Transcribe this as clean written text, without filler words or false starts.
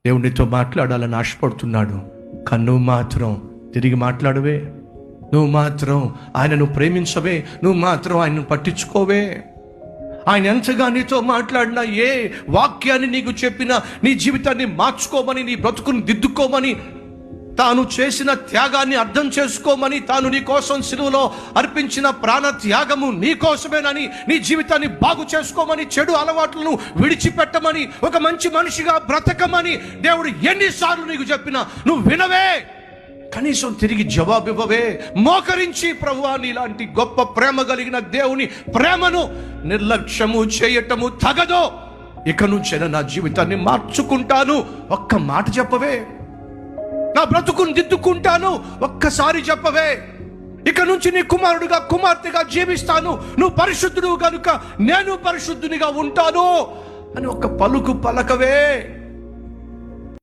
దేవునితో మాట్లాడాలని ఆశపడుతున్నాడు. కానీ నువ్వు మాత్రం తిరిగి మాట్లాడవే, నువ్వు మాత్రం ఆయనను ప్రేమించవే, నువ్వు మాత్రం ఆయనను పట్టించుకోవే. ఆయన ఎంతగా నీతో మాట్లాడినా, ఏ వాక్యాన్ని నీకు చెప్పినా, నీ జీవితాన్ని మార్చుకోమని, నీ బ్రతుకుని దిద్దుకోమని, తాను చేసిన త్యాగాన్ని అర్థం చేసుకోమని, తాను నీ కోసం సిలువలో అర్పించిన ప్రాణ త్యాగము నీ కోసమేనని, నీ జీవితాన్ని బాగు చేసుకోమని, చెడు అలవాట్లను విడిచిపెట్టమని, ఒక మంచి మనిషిగా బ్రతకమని దేవుడు ఎన్నిసార్లు నీకు చెప్పినా నువ్వు వినవే. కనీసం తిరిగి జవాబు ఇవ్వవే. మోకరించి, ప్రభువా నీలాంటి గొప్ప ప్రేమ కలిగిన దేవుని ప్రేమను నిర్లక్ష్యము చేయటము తగదో, ఇక నుంచైనా నా జీవితాన్ని మార్చుకుంటాను ఒక్క మాట చెప్పవే. నా బ్రతుకుని దిద్దుకుంటాను ఒక్కసారి చెప్పవే. ఇక నుంచి నీ కుమారుడిగా కుమార్తెగా జీవిస్తాను, నువ్వు పరిశుద్ధుడు కనుక నేను పరిశుద్ధునిగా ఉంటాను అని ఒక్క పలుకు పలకవే.